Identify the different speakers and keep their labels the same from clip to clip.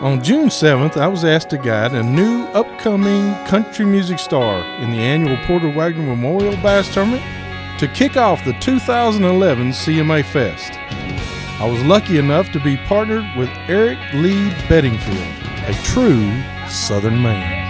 Speaker 1: On June 7th, I was asked to guide a new upcoming country music star in the annual Porter Wagner Memorial Bass Tournament to kick off the 2011 CMA Fest. I was lucky enough to be partnered with Eric Lee Bedingfield, a true Southern man.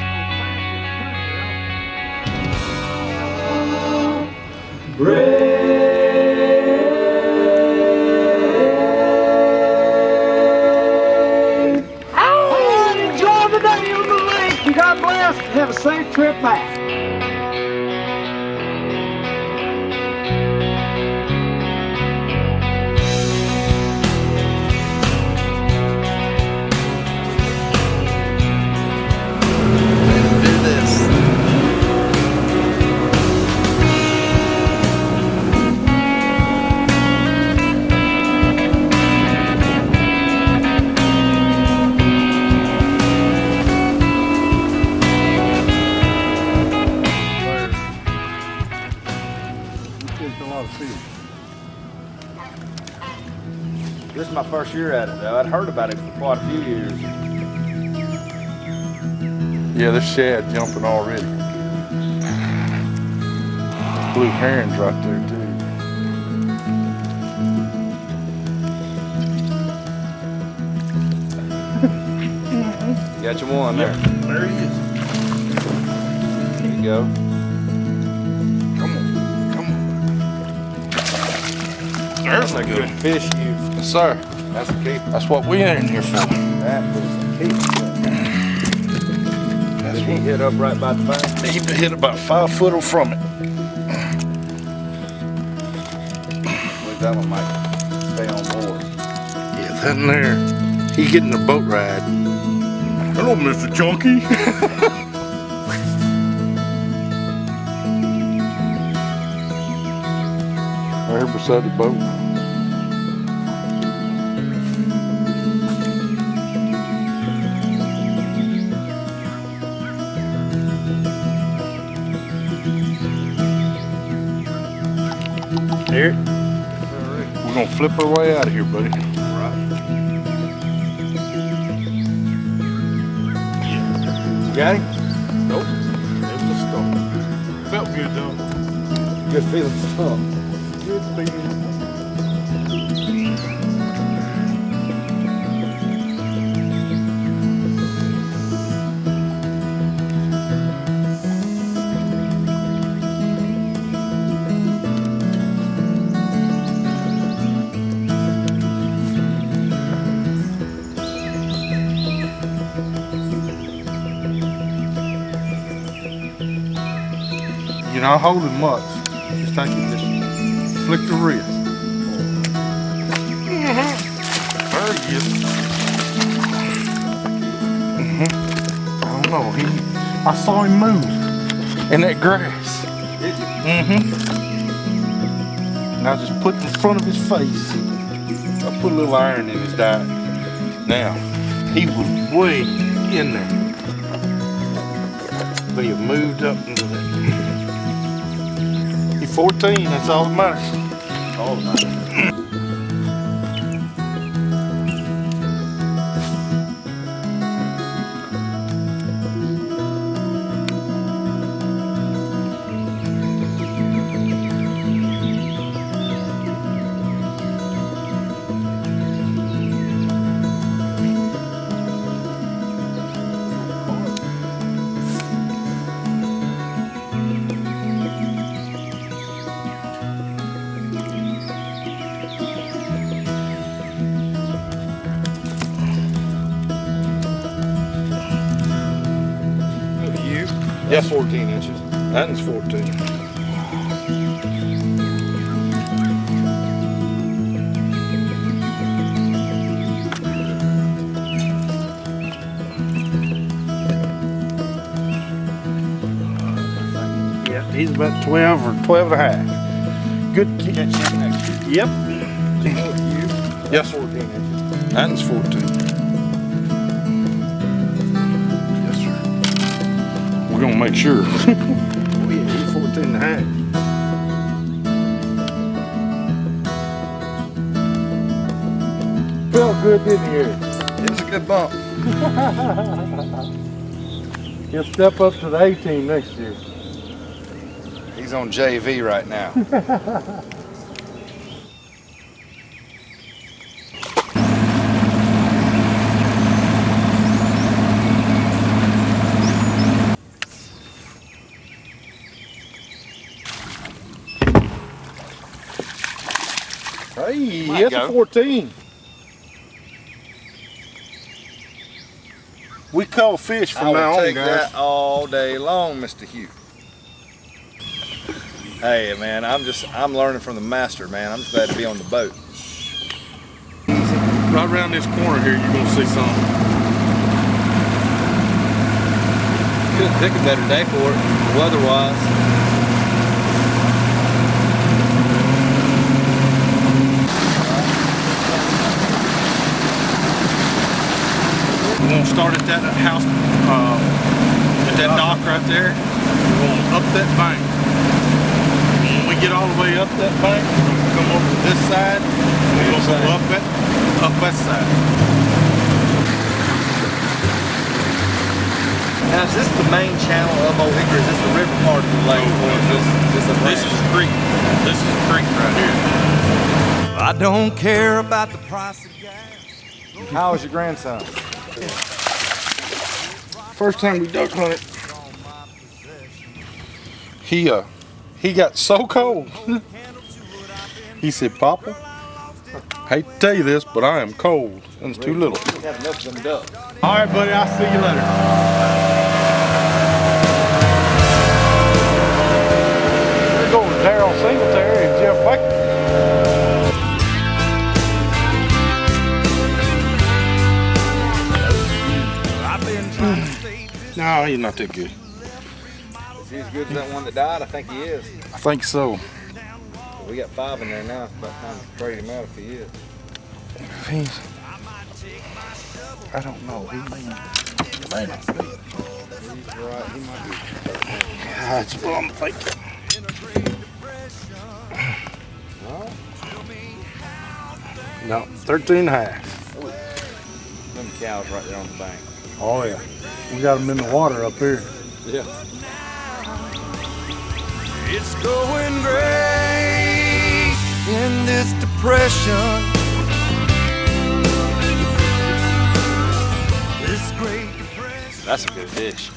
Speaker 2: God bless. Have a safe trip back.
Speaker 3: Do this.
Speaker 4: This is my first year at it, though. I'd heard about it for quite a few years.
Speaker 3: Yeah, there's shad jumping already. Blue herons right there, too.
Speaker 4: Got you one there.
Speaker 3: There he is.
Speaker 4: There you go.
Speaker 3: Come on. There's
Speaker 4: That's
Speaker 3: a
Speaker 4: a good fish use.
Speaker 3: Yes, sir.
Speaker 4: That's a keeper.
Speaker 3: That's what we in here for.
Speaker 4: That was a keeper. Did he hit up right by the bank?
Speaker 3: He hit about 5 foot from it.
Speaker 4: Well, that one might stay on board.
Speaker 3: Yeah, that in there. He getting a boat ride. Hello, Mr. Chunky. Right here beside the boat. Eric, we're gonna flip our way out of here, buddy.
Speaker 4: Got him?
Speaker 3: Nope. It was a storm. Felt good though.
Speaker 4: Good feeling stuff.
Speaker 3: Good feeling. You're not holding much. Just take it, just flick the wrist. There he is. I don't know. I saw him move in that grass.
Speaker 4: Did you?
Speaker 3: And I just put it in front of his face. I put a little iron in his diet. Now, he was way in there. But he moved up into that. He's 14, that's all that matters.
Speaker 4: All the time.
Speaker 3: That's 14 inches. That one's 14. Yeah, he's about 12 or 12 and a half. Good catch next year. Yep. Yes, 14 inches. That one's 14. We're gonna make sure. Oh yeah, he's 14 and a half. Felt good, didn't you?
Speaker 4: It was a good bump.
Speaker 1: He'll step up to the A team next year.
Speaker 4: He's on JV right now.
Speaker 1: Hey,
Speaker 4: Might
Speaker 1: that's
Speaker 4: go.
Speaker 1: a 14. We call fish
Speaker 4: I
Speaker 1: from now
Speaker 4: will
Speaker 1: on,
Speaker 4: take
Speaker 1: guys.
Speaker 4: that all day long, Mr. Hugh. Hey, man, I'm learning from the master, man. I'm just glad to be on the boat.
Speaker 1: Right around this corner here, you're gonna see something.
Speaker 4: Couldn't pick a better day for it, weather-wise.
Speaker 1: We're gonna start at that house, at that dock right there. We're going up that bank. When we get all the way up that bank, we're gonna come over to this side. We're gonna go up that side.
Speaker 4: Now, is this the main channel of Old Hickory? Is this the river part of the lake? Or is this a
Speaker 1: This is creek. This is creek right here.
Speaker 5: I don't care about the price of gas.
Speaker 4: How is your grandson?
Speaker 1: First time we duck hunted, he got so cold. He said, "Papa, hate to tell you this, but I am cold, and it's too little."
Speaker 4: We have enough of them ducks.
Speaker 1: All right, buddy. I'll see you later. We're going to Darryl Singletary and Jeff Wakeman. No, he's not that good.
Speaker 4: Is he as good as that one that died? I think he is.
Speaker 1: I think so.
Speaker 4: We got 5 in there now. It's about time to trade him out if he is.
Speaker 1: If he's, I don't know. He may not be.
Speaker 4: He's right. He might be.
Speaker 1: That's what I'm thinking. No, 13 and a half.
Speaker 4: Them cows right there on the bank.
Speaker 1: Oh yeah. We got them in the water up here.
Speaker 4: Yeah.
Speaker 5: It's going great in this depression. This great depression.
Speaker 4: That's a good fish.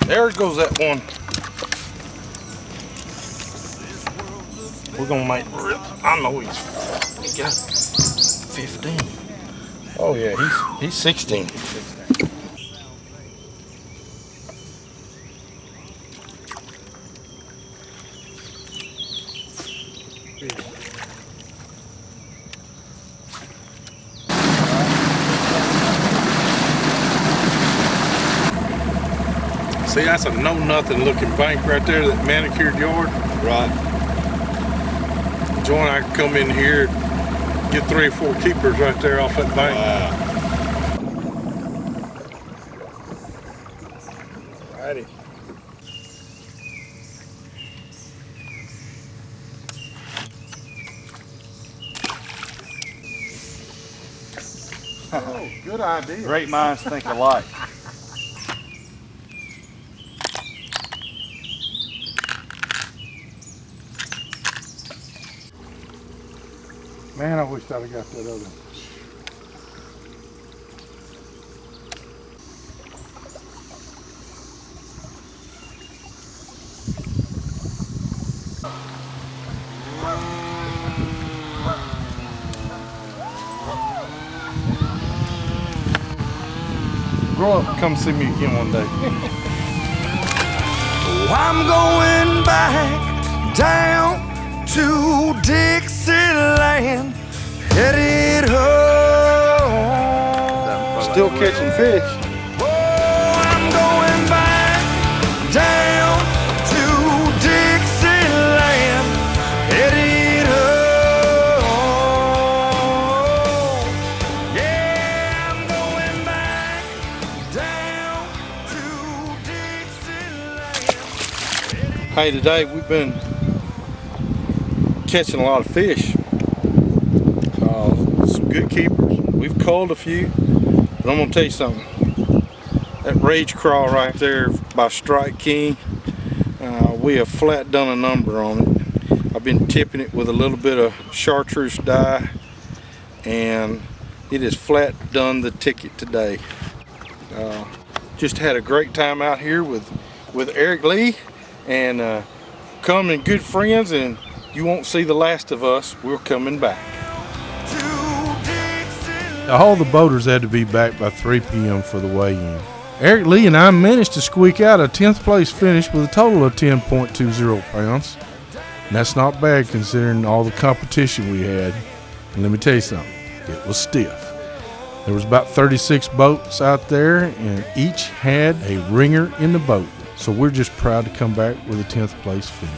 Speaker 1: There goes that one. We're gonna make rip. I know he got 15. Oh yeah, he's 16. See, that's a know-nothing looking bank right there, that manicured yard.
Speaker 4: Right.
Speaker 1: Join, I can come in here, get 3 or 4 keepers right there off that bank.
Speaker 4: Wow.
Speaker 1: Righty. Oh, good idea.
Speaker 4: Great minds think alike.
Speaker 1: Man, I wish I'd have got that other. Grow up and come see me again one day.
Speaker 5: I'm going back down to Dixieland, headed home.
Speaker 1: Still catching fish.
Speaker 5: Oh, I'm going back down to Dixieland, headed home. Yeah, I'm going back down to Dixieland.
Speaker 1: Hey, today we've been catching a lot of fish. Some good keepers. We've culled a few. But I'm gonna tell you something. That Rage Crawl right there by Strike King, we have flat done a number on it. I've been tipping it with a little bit of chartreuse dye, and it has flat done the ticket today. Just had a great time out here with Eric Lee, and coming good friends, and you won't see the last of us. We're coming back. All the boaters had to be back by 3 p.m. for the weigh-in. Eric Lee and I managed to squeak out a 10th place finish with a total of 10.20 pounds. And that's not bad considering all the competition we had. And let me tell you something, it was stiff. There was about 36 boats out there, and each had a ringer in the boat. So we're just proud to come back with a 10th place finish.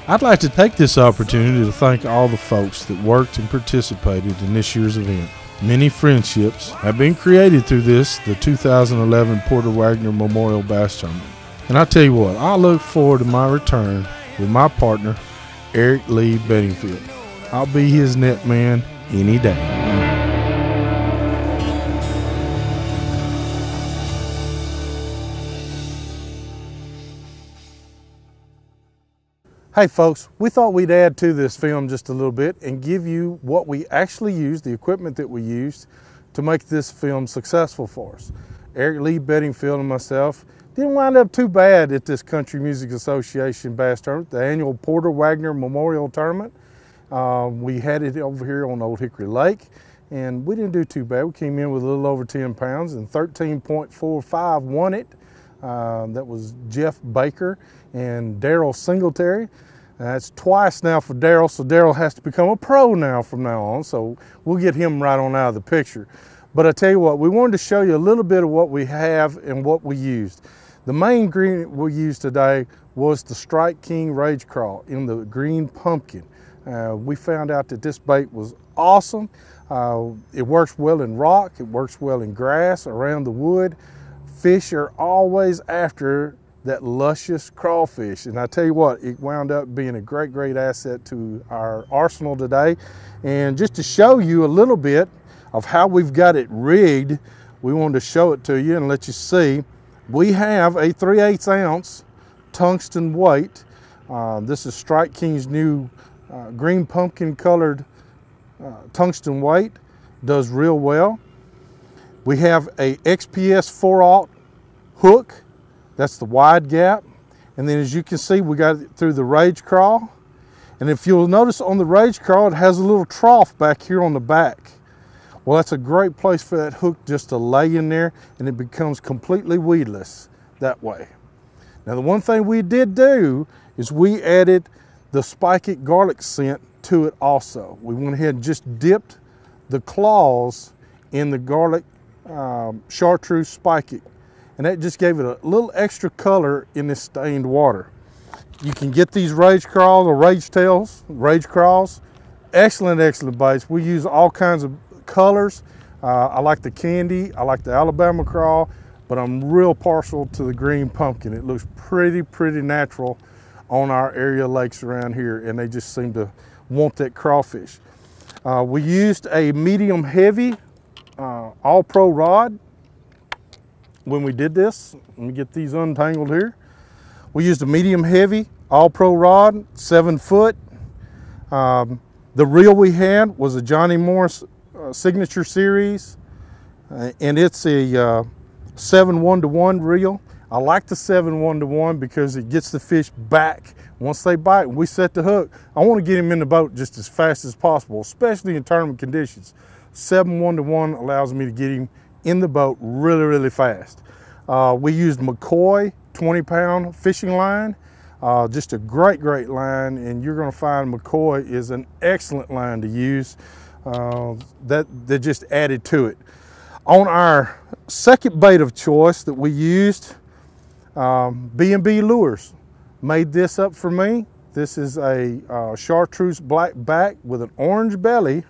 Speaker 1: I'd like to take this opportunity to thank all the folks that worked and participated in this year's event. Many friendships have been created through this, the 2011 Porter Wagner Memorial Bass Tournament. And I tell you what, I look forward to my return with my partner, Eric Lee Bedingfield. I'll be his net man any day. Hey folks, we thought we'd add to this film just a little bit and give you what we actually used, the equipment that we used to make this film successful for us. Eric Lee Bedingfield and myself didn't wind up too bad at this Country Music Association Bass Tournament, the annual Porter Wagner Memorial Tournament. We had it over here on Old Hickory Lake, and we didn't do too bad. We came in with a little over 10 pounds, and 13.45 won it. That was Jeff Baker and Daryl Singletary. That's twice now for Daryl, so Daryl has to become a pro now from now on, so we'll get him right on out of the picture. But I tell you what, we wanted to show you a little bit of what we have and what we used. The main ingredient we used today was the Strike King Rage Crawl in the green pumpkin. We found out that this bait was awesome. It works well in rock, it works well in grass, around the wood. Fish are always after that luscious crawfish, and I tell you what, it wound up being a great asset to our arsenal today. And just to show you a little bit of how we've got it rigged, we wanted to show it to you and let you see. We have a 3/8 ounce tungsten weight. This is Strike King's new green pumpkin colored tungsten weight. Does real well. We have a XPS 4/0 hook. That's the wide gap. And then as you can see, we got it through the Rage Crawl. And if you'll notice on the Rage Crawl, it has a little trough back here on the back. Well, that's a great place for that hook just to lay in there, and it becomes completely weedless that way. Now, the one thing we did do is we added the Spike It garlic scent to it also. We went ahead and just dipped the claws in the garlic chartreuse Spike It. And that just gave it a little extra color in this stained water. You can get these Rage Crawls or Rage Tails, Rage Crawls. Excellent baits. We use all kinds of colors. I like the candy, I like the Alabama Crawl, but I'm real partial to the green pumpkin. It looks pretty natural on our area lakes around here, and they just seem to want that crawfish. We used a medium heavy all-pro rod. When we did this, let me get these untangled here. We used a medium heavy all-pro rod, 7 foot. The reel we had was a Johnny Morris Signature Series, and it's a 7 1-to-1 reel. I like the 7 1-to-1 because it gets the fish back. Once they bite and we set the hook, I want to get him in the boat just as fast as possible, especially in tournament conditions. 7 1-to-1 allows me to get him in the boat really fast. We used McCoy 20-pound fishing line, just a great line, and you're going to find McCoy is an excellent line to use. That just added to it. On our second bait of choice that we used, B&B Lures made this up for me. This is a chartreuse black back with an orange belly.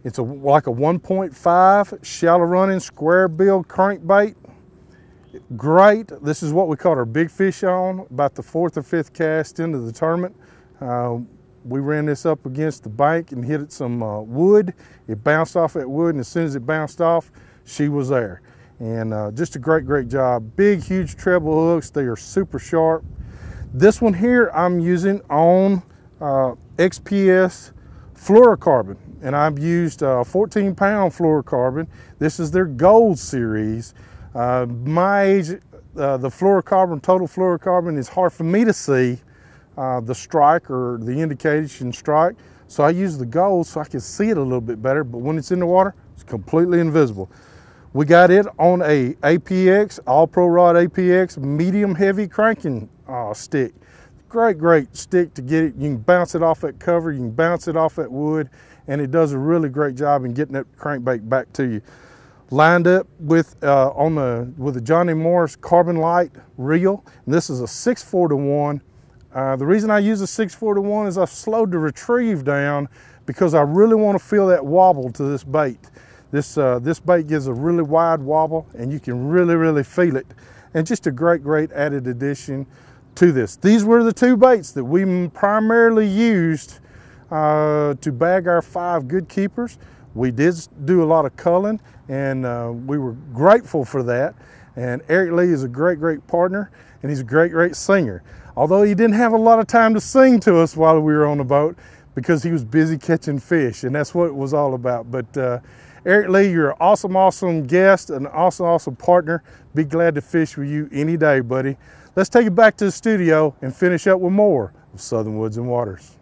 Speaker 1: It's like a 1.5 shallow running square bill crankbait. Great. This is what we caught our big fish on, about the 4th or 5th cast into the tournament. We ran this up against the bank and hit it some wood. It bounced off that wood, and as soon as it bounced off, she was there. And just a great job. Big, huge treble hooks. They are super sharp. This one here I'm using on XPS fluorocarbon, and I've used 14-pound fluorocarbon. This is their gold series. My age, the fluorocarbon, total fluorocarbon, is hard for me to see the strike or the indication strike. So I use the gold so I can see it a little bit better, but when it's in the water, it's completely invisible. We got it on a APX, All Pro Rod APX, medium heavy cranking stick. Great stick to get it. You can bounce it off that cover, you can bounce it off that wood, and it does a really great job in getting that crankbait back to you. Lined up with with a Johnny Morris Carbon Light reel, and this is a 6-4-1. The reason I use a 6-4-1 is I've slowed the retrieve down because I really want to feel that wobble to this bait. This bait gives a really wide wobble, and you can really feel it. And just a great added addition to this. These were the two baits that we primarily used to bag our 5 good keepers. We did do a lot of culling, and we were grateful for that. And Eric Lee is a great partner, and he's a great singer. Although he didn't have a lot of time to sing to us while we were on the boat because he was busy catching fish, and that's what it was all about. But Eric Lee, you're an awesome guest, an awesome partner. Be glad to fish with you any day, buddy. Let's take it back to the studio and finish up with more of Southern Woods and Waters.